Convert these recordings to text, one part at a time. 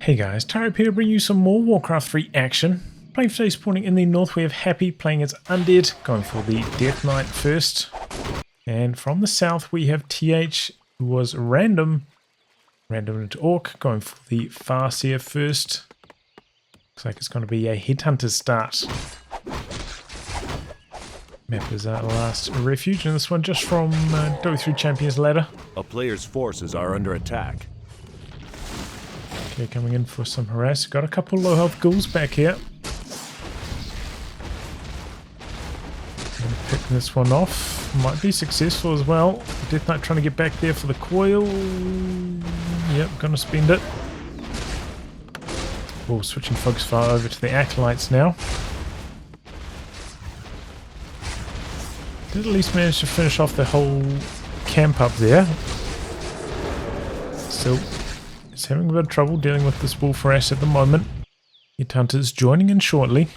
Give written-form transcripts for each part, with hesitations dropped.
Hey guys, Tyrope here to bring you some more Warcraft 3 action. Playing today, spawning in the north, we have Happy playing as Undead, going for the Death Knight first. And from the south, we have TH, who was random into Orc, going for the Farseer first. Looks like it's going to be a Headhunter start. Map is our last Refuge, and this one just from WC3 Champions Ladder. A player's forces are under attack. Okay, coming in for some harass. Got a couple low health ghouls back here. Pick this one off. Might be successful as well. Death Knight trying to get back there for the coil. Yep, gonna spend it. Oh, switching focus fire over to the acolytes now. Did at least manage to finish off the whole camp up there. Still, it's having a bit of trouble dealing with this wolf harass at the moment. Headhunter's joining in shortly.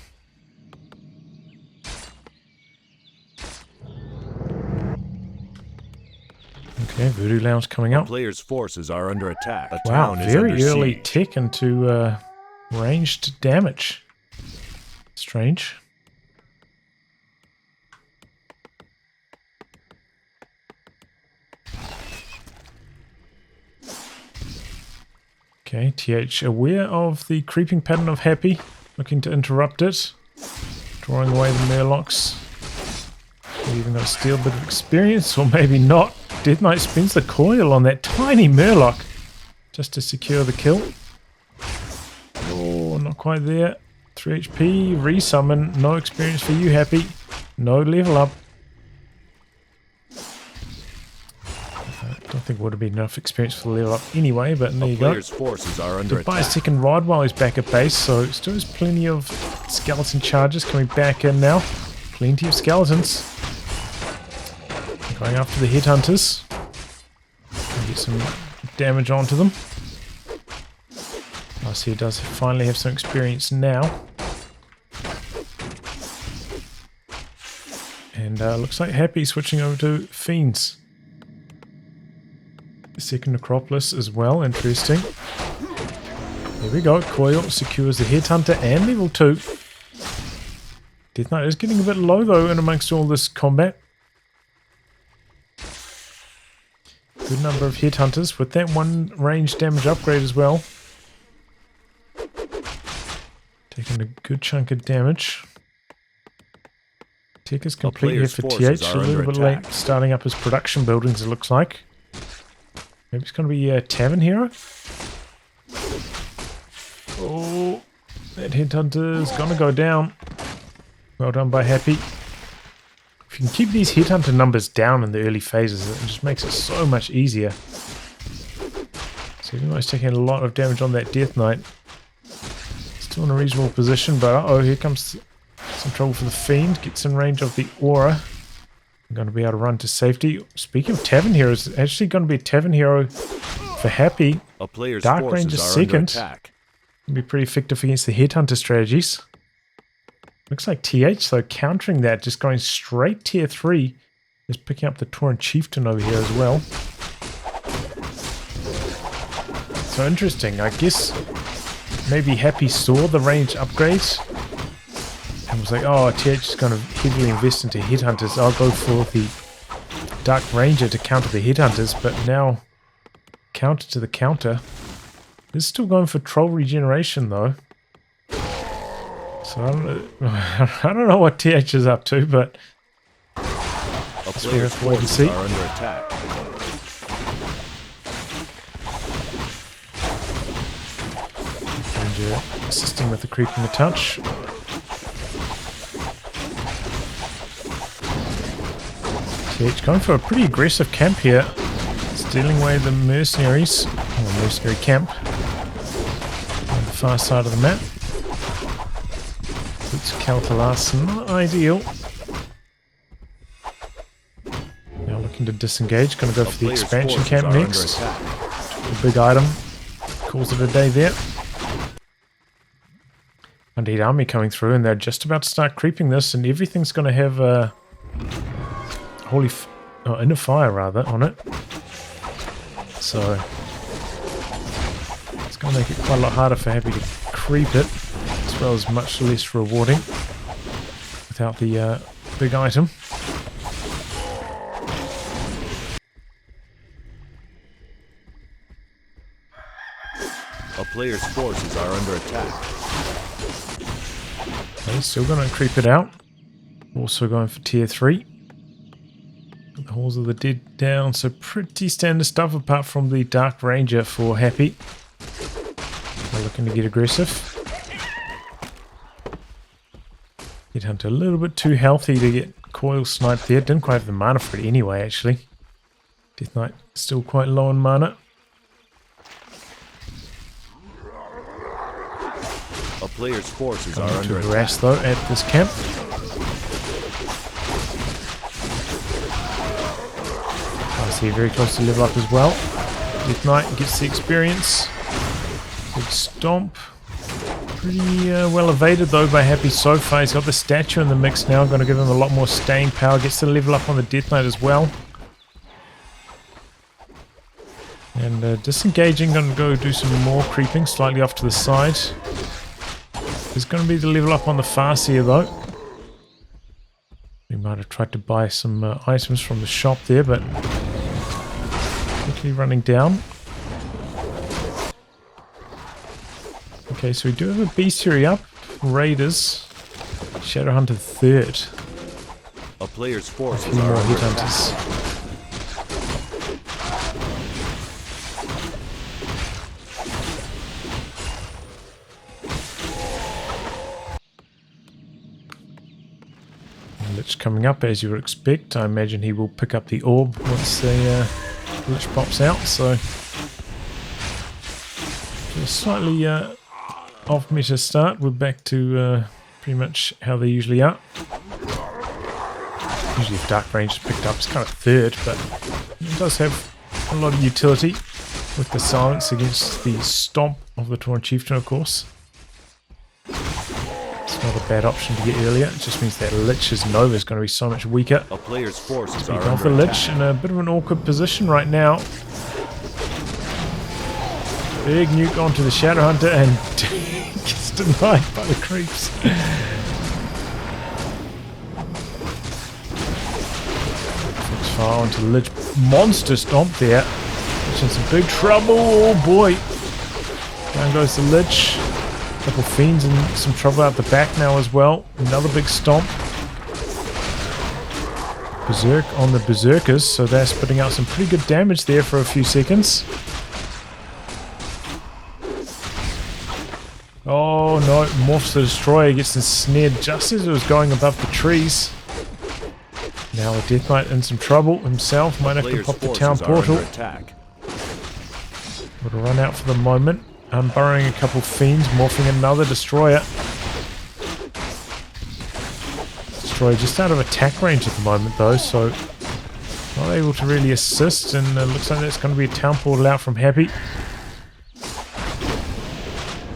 Okay, Voodoo Lounge coming up. Player's forces are under attack. A Wow, town is very under early siege. tick into ranged damage. Strange. Okay, TH aware of the creeping pattern of Happy, looking to interrupt it. Drawing away the Murlocs. Maybe even got to steal a bit of experience, or maybe not. Death Knight spins the coil on that tiny Murloc just to secure the kill. Oh, not quite there. 3 HP, resummon, no experience for you, Happy. No level up. I don't think it would have been enough experience for the level up anyway, but there you go. Player's forces are under Did buy a attack. second ride while he's back at base, so still has plenty of skeleton charges coming back in now. Plenty of skeletons. Going after the Headhunters. Get some damage onto them. I see he does finally have some experience now. And looks like Happy switching over to Fiends. The second Necropolis as well, interesting. There we go, Coil secures the Headhunter and level 2. Death Knight is getting a bit low though in amongst all this combat. Good number of Headhunters with that one range damage upgrade as well. Taking a good chunk of damage. Tech is complete here for TH, a little bit late starting up his production buildings it looks like. Maybe it's going to be a Tavern Hero. Oh, that Headhunter is going to go down. Well done by Happy. If you can keep these Headhunter numbers down in the early phases, it just makes it so much easier. So even though he's taking a lot of damage on that Death Knight, still in a reasonable position, but uh-oh, here comes some trouble for the Fiend. Gets in range of the Aura. I'm going to be able to run to safety. Speaking of Tavern Heroes, it's actually going to be a Tavern Hero for Happy. A player's Dark forces Ranger are second. under attack. Can be pretty effective against the Headhunter strategies. Looks like TH though countering that, just going straight tier 3. Is picking up the Tauren Chieftain over here as well. So interesting. I guess maybe Happy saw the range upgrades and was like, oh, TH is going to heavily invest into Headhunters. I'll go for the Dark Ranger to counter the Headhunters, but now counter to the counter. This is still going for Troll Regeneration though. So I don't know what TH is up to, but A we'll player's have to wait and forces see. are under attack. Ranger assisting with the creeping a touch. TH going for a pretty aggressive camp here. Stealing away the mercenaries, or mercenary camp, on the far side of the map. It's Caltalas, not ideal. Now looking to disengage, going to go for the expansion camp next. The big item, calls it a day there. Undead army coming through, and they're just about to start creeping this, and everything's going to have a inner fire rather on it. So going to make it quite a lot harder for Happy to creep it, as well as much less rewarding without the big item. A player's forces are under attack. Okay, still going to creep it out. Also going for tier 3. The Halls of the Dead down, so pretty standard stuff apart from the Dark Ranger for Happy. They're looking to get aggressive. Headhunter a little bit too healthy to get coil sniped there. Didn't quite have the mana for it anyway, actually. Death Knight still quite low on mana. A player's forces are under harass attack. though at this camp. I see very close to level up as well. Death Knight gets the experience. Big stomp. Pretty well evaded though by Happy so far. He's got the statue in the mix now. Going to give him a lot more staying power. Gets to level up on the Death Knight as well. And disengaging. Going to go do some more creeping slightly off to the side. There's going to be the level up on the Farseer though. We might have tried to buy some items from the shop there, but quickly running down. Okay, so we do have a bestiary up. Raiders. Shadowhunter 3rd. A player's A forces few are more under headhunters. attack. Lich coming up as you would expect. I imagine he will pick up the orb once the Lich pops out, so a slightly off meta start. We're back to pretty much how they usually are. Usually if Dark Range is picked up, it's kind of 3rd, but it does have a lot of utility with the silence against the stomp of the Tauren Chieftain, of course. It's not a bad option to get earlier. It just means that Lich's Nova is going to be so much weaker. A player's forces Speaking are of the under Lich, attack. in a bit of an awkward position right now. Big nuke onto the Shadowhunter and gets denied by the creeps. Fix fire onto the Lich. Monster stomp there. Lich in some big trouble. Oh boy. Down goes the Lich. Couple fiends in some trouble out the back now as well. Another big stomp. Berserk on the Berserkers, so they're spitting out some pretty good damage there for a few seconds. Oh no, Morphs the Destroyer gets ensnared just as it was going above the trees. Now the Death Knight in some trouble himself, might have to pop the town portal. Would run out for the moment. Unburrowing a couple fiends, morphing another Destroyer. Destroyer just out of attack range at the moment though, so not able to really assist, and looks like that's going to be a town portal out from Happy.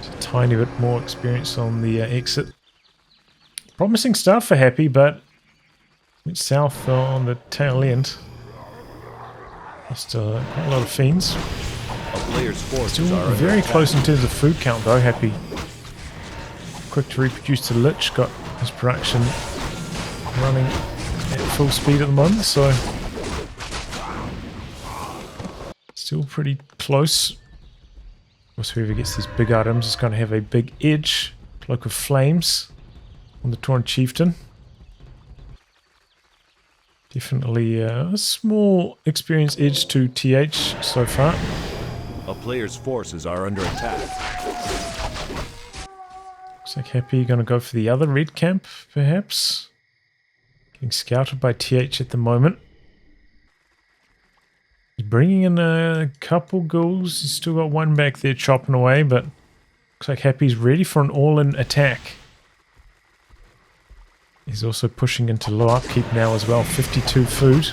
Just a tiny bit more experience on the exit. Promising start for Happy, but went south on the tail end. Lost quite a lot of fiends. Still very close in terms of food count though, Happy. Quick to reproduce the Lich, got his production running at full speed at the moment, so still pretty close. Of course, whoever gets these big items is going to have a big edge. Cloak of Flames on the Tauren Chieftain. Definitely a small experience edge to TH so far. A player's forces are under attack. Looks like Happy going to go for the other red camp, perhaps. Getting scouted by TH at the moment. He's bringing in a couple ghouls. He's still got one back there chopping away, but looks like Happy's ready for an all-in attack. He's also pushing into low upkeep now as well. 52 food.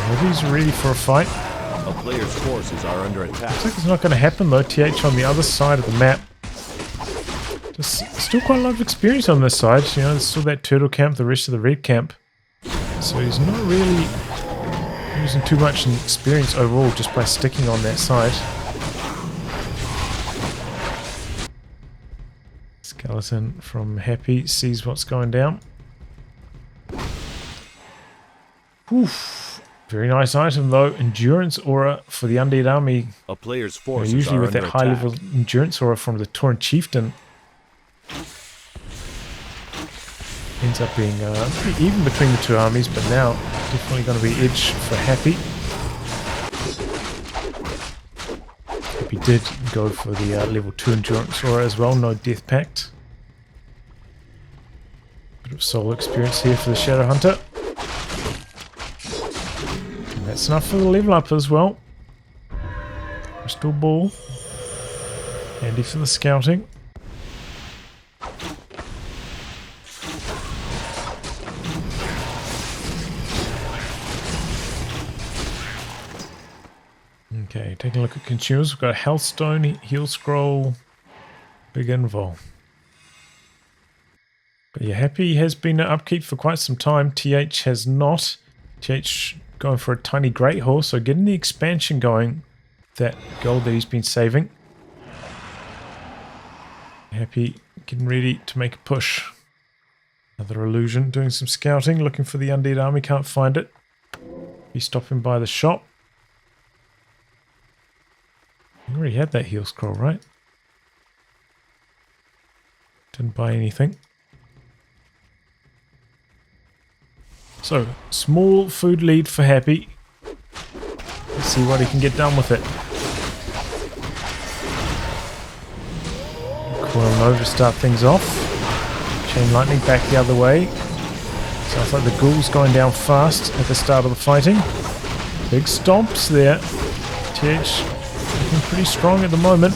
Happy's ready for a fight. A player's forces are under attack. Looks like it's not going to happen though. TH on the other side of the map. Just still quite a lot of experience on this side. You know, there's still that turtle camp, the rest of the red camp. So he's not really losing too much in experience overall just by sticking on that side. Skeleton from Happy sees what's going down. Oof. Very nice item though. Endurance aura for the Undead army. A player's forces Usually are with that under high attack. level endurance aura from the Tauren Chieftain. Ends up being pretty even between the two armies, but now definitely going to be edge for Happy. Happy did go for the level 2 endurance aura as well, no death pact. Bit of solo experience here for the Shadow Hunter. And that's enough for the level up as well. Crystal Ball. Handy for the scouting. Okay, taking a look at consumables. We've got Health Stone, Heal Scroll, Big Invol. But yeah, Happy has been at upkeep for quite some time. TH has not. TH going for a tiny Great Horse, so getting the expansion going. That gold that he's been saving. Happy getting ready to make a push. Another illusion, doing some scouting, looking for the Undead army, can't find it. He's stopping by the shop. You already had that heal scroll, right? Didn't buy anything. So, small food lead for Happy. Let's see what he can get done with it. Coil Nova to start things off. Chain Lightning back the other way. Sounds like the ghoul's going down fast at the start of the fighting. Big stomps there. TH looking pretty strong at the moment.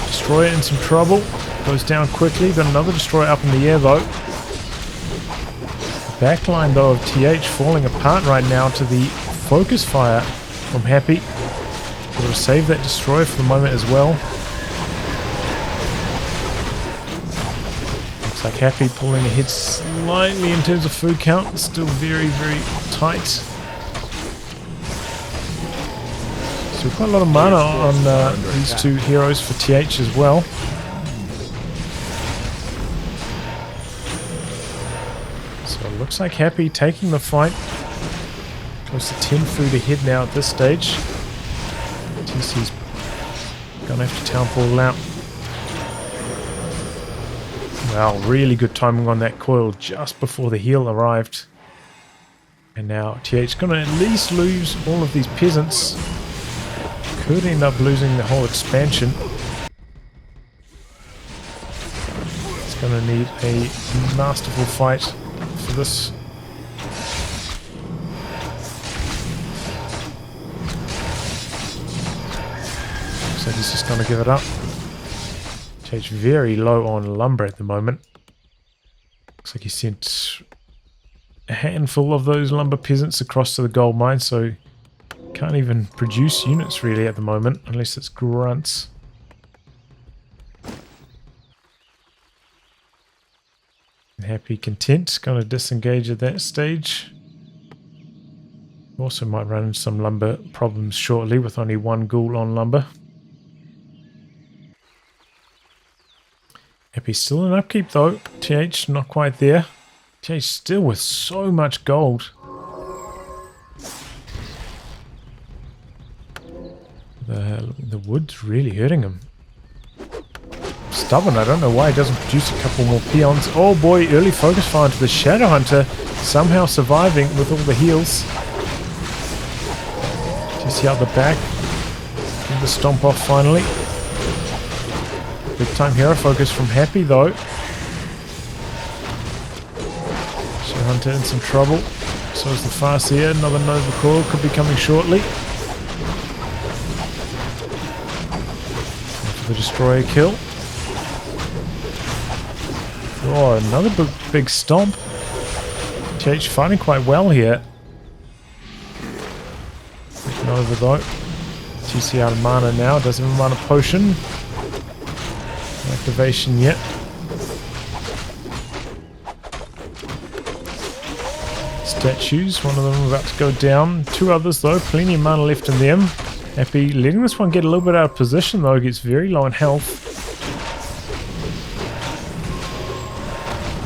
Destroyer in some trouble. Goes down quickly. Got another Destroyer up in the air though. The backline though of TH falling apart right now to the focus fire from Happy. We'll save that Destroyer for the moment as well. Looks like Happy pulling ahead slightly in terms of food count. Still very, very tight. So quite a lot of mana on these two heroes for TH as well. So it looks like Happy taking the fight. Close to 10 food ahead now at this stage. TC's gonna have to town ball out. Wow, really good timing on that coil just before the heal arrived. And now TH gonna at least lose all of these peasants. Could end up losing the whole expansion. It's gonna need a masterful fight for this. So he's just gonna give it up. TH very low on lumber at the moment. Looks like he sent a handful of those lumber peasants across to the gold mine, so can't even produce units really at the moment, unless it's grunts. Happy content, gonna disengage at that stage. Also might run into some lumber problems shortly with only one ghoul on lumber. Happy still in upkeep though. TH not quite there. TH still with so much gold. The wood's really hurting him. Stubborn, I don't know why he doesn't produce a couple more peons. Oh boy, early focus fire into the Shadow Hunter. Somehow surviving with all the heals. Just out the back. Get the stomp off finally. Big time hero focus from Happy though. Shadow Hunter in some trouble. So is the Farseer. Another Nova Coil could be coming shortly. The Destroyer kill. Oh, another big stomp. TH fighting quite well here. Looking over though. TC out of mana now. Doesn't have a mana potion. No activation yet. It's statues. One of them about to go down. 2 others though, plenty of mana left in them. Happy letting this one get a little bit out of position though. It gets very low in health.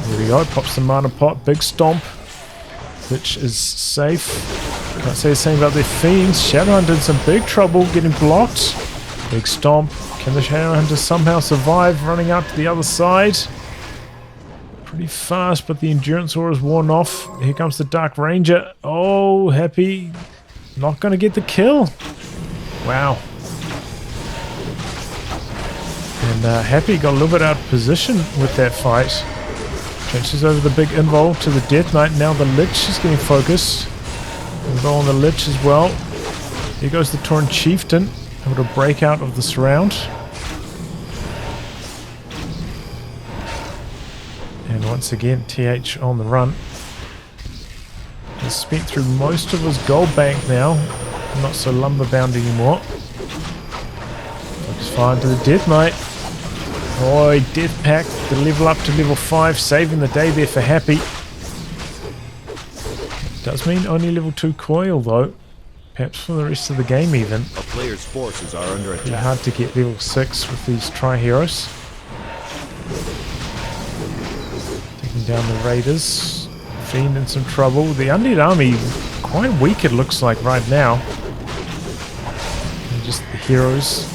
There we go, pops the mana pot, big stomp. Lich is safe. Can't say the same about their fiends. Shadowhunter in some big trouble, getting blocked. Big stomp. Can the Shadowhunter somehow survive running out to the other side? Pretty fast, but the endurance aura is worn off. Here comes the Dark Ranger. Oh, Happy. Not going to get the kill. Wow. And Happy got a little bit out of position with that fight. Transfers over the big invul to the Death Knight. Now the Lich is getting focused. Invul on the Lich as well. Here goes the Tauren Chieftain. Able to break out of the surround. And once again, TH on the run. He's spent through most of his gold bank now. Not so lumber bound anymore. Focus fire to the Death Knight. Oh, Death Pack, the level up to level 5, saving the day there for Happy. Does mean only level 2 coil though. Perhaps for the rest of the game even. A player's forces are under attack. It's hard to get level 6 with these tri-heroes. Taking down the Raiders. Fiend in some trouble. The Undead army, quite weak it looks like right now. And just the heroes.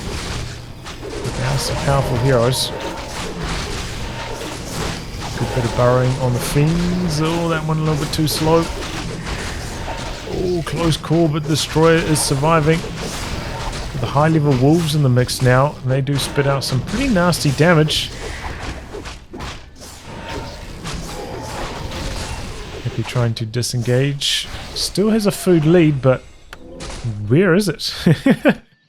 They are some powerful heroes. Good bit of burrowing on the Fiends. Oh, that one a little bit too slow. Oh, close call, but Destroyer is surviving. The high level wolves in the mix now, and they do spit out some pretty nasty damage. Happy trying to disengage. Still has a food lead, but where is it?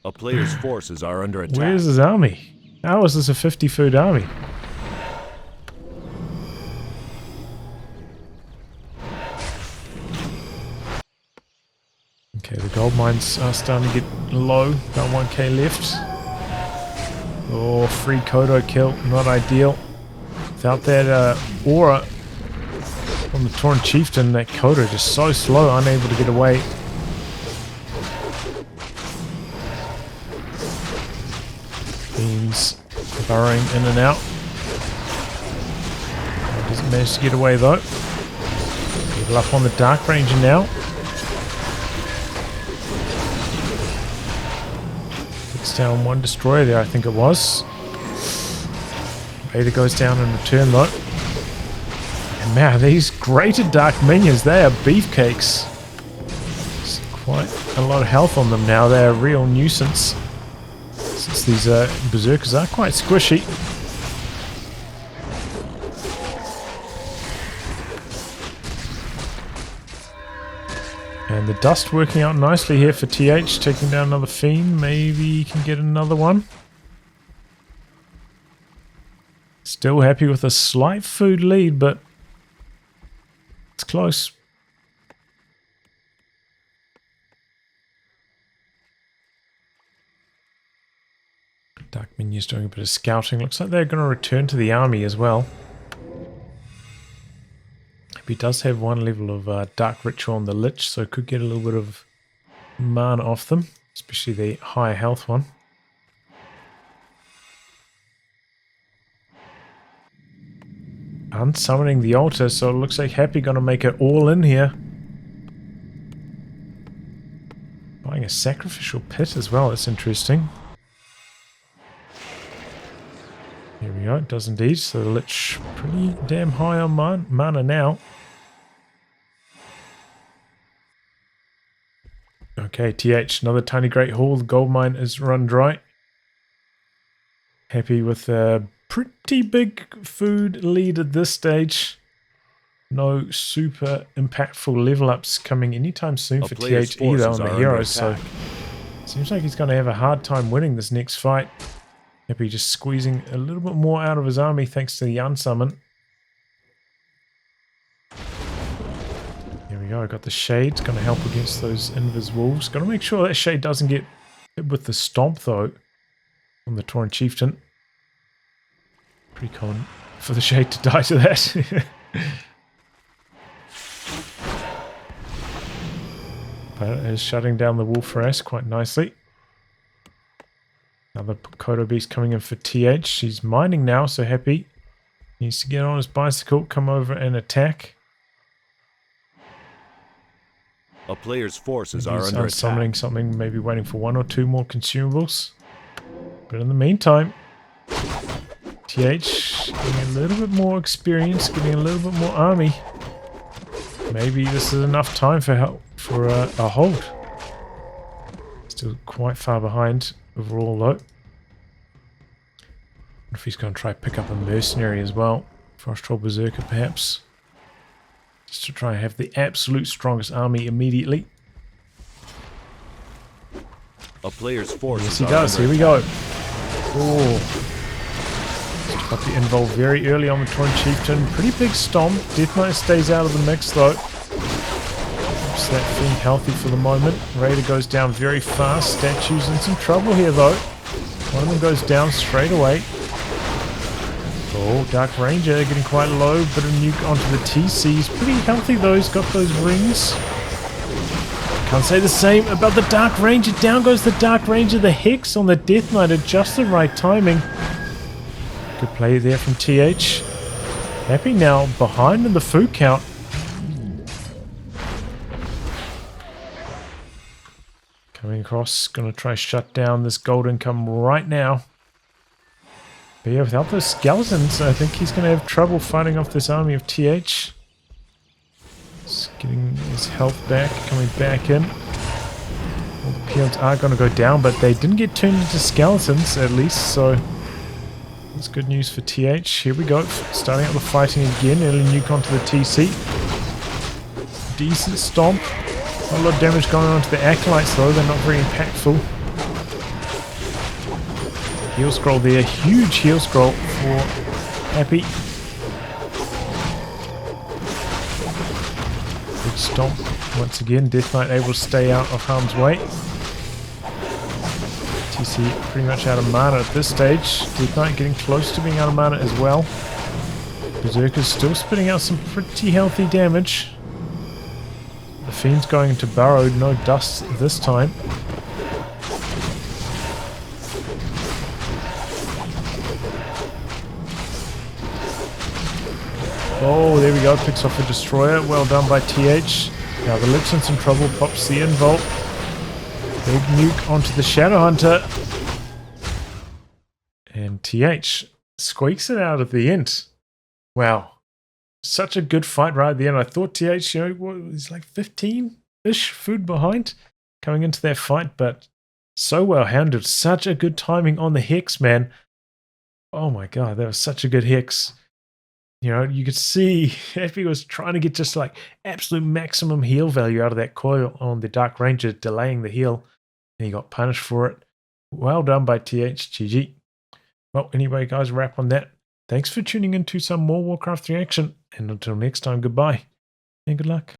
A player's forces are under attack. Where's his army? How is this a 50 food army? Okay, the gold mines are starting to get low. About 1k left. Oh, free Kodo kill. Not ideal. Without that aura from the Tauren Chieftain, that Kodo just so slow, unable to get away. Beams burrowing in and out. Doesn't manage to get away though. Level up on the Dark Ranger now. Puts down 1 destroyer there, I think it was. Raider goes down in return though. And man, these greater dark minions, they are beefcakes. There's quite a lot of health on them now. They're a real nuisance. Since these berserkers are quite squishy. And the dust working out nicely here for TH, taking down another fiend. Maybe he can get another one. Still happy with a slight food lead, but it's close. Dark Minions doing a bit of scouting. Looks like they're going to return to the army as well. He does have 1 level of Dark Ritual on the Lich, so could get a little bit of mana off them, especially the higher health one. Unsummoning the altar, so it looks like Happy going to make it all in here. Buying a sacrificial pit as well, that's interesting. Here we go, it does indeed. So the Lich pretty damn high on mana now. Okay, TH, another tiny great haul. The gold mine is run dry. Happy with a pretty big food lead at this stage. No super impactful level ups coming anytime soon for TH either on the heroes. So seems like he's going to have a hard time winning this next fight. Happy just squeezing a little bit more out of his army thanks to the unsummon. There we go, got the Shade. It's going to help against those Invis Wolves. Got to make sure that Shade doesn't get hit with the Stomp though from the Tauren Chieftain. Pretty common for the Shade to die to that. But it is shutting down the wolf race quite nicely. Another Kodo beast coming in for TH. She's mining now, so happy. Needs to get on his bicycle, come over and attack. A player's forces Maybe are he's under unsummoning attack. something, maybe waiting for 1 or 2 more consumables. But in the meantime, TH getting a little bit more experience, getting a little bit more army. Maybe this is enough time for a hold. Still quite far behind overall though. If he's going to try pick up a mercenary as well. Frost Troll Berserker perhaps. Just to try and have the absolute strongest army immediately. A player's forces Yes, he does. Here we go. Oh. Got the invul very early on the Torrent Chieftain. Pretty big stomp. Death Knight stays out of the mix though. Keeps that Fiend healthy for the moment. Raider goes down very fast. Statue's in some trouble here though. One of them goes down straight away. Oh, Dark Ranger getting quite low. Bit of nuke onto the TC. He's pretty healthy though. He's got those rings. Can't say the same about the Dark Ranger. Down goes the Dark Ranger. The Hex on the Death Knight at just the right timing. Good play there from TH. Happy now behind in the food count. Coming across, gonna try shut down this gold income right now. But yeah, without those skeletons, I think he's gonna have trouble fighting off this army of TH. Just getting his health back, coming back in. All the peons are gonna go down, but they didn't get turned into skeletons at least, so that's good news for TH. Here we go. Starting out the fighting again. Early nuke onto the TC. Decent stomp. Not a lot of damage going on to the Acolytes though. They're not very impactful. Heal scroll there. Huge heal scroll for Happy. Big stomp. Once again, Death Knight able to stay out of harm's way. TC pretty much out of mana at this stage. Death Knight getting close to being out of mana as well. Berserker's still spitting out some pretty healthy damage. The Fiend's going into Burrow, no dust this time. Oh, there we go, picks off a Destroyer. Well done by TH. Now the Lip's in some trouble, pops the invul. Big nuke onto the Shadow Hunter. And TH squeaks it out at the end. Wow. Such a good fight right at the end. I thought TH, you know, what, he's like 15-ish food behind coming into that fight, but so well handled. Such a good timing on the Hex, man. Oh my god, that was such a good Hex. You know, you could see Happy was trying to get just like absolute maximum heal value out of that coil on the Dark Ranger, delaying the heal. And he got punished for it. Well done by TH. GG. Well, anyway, guys, wrap on that. Thanks for tuning in to some more Warcraft 3 action. And until next time, goodbye and good luck.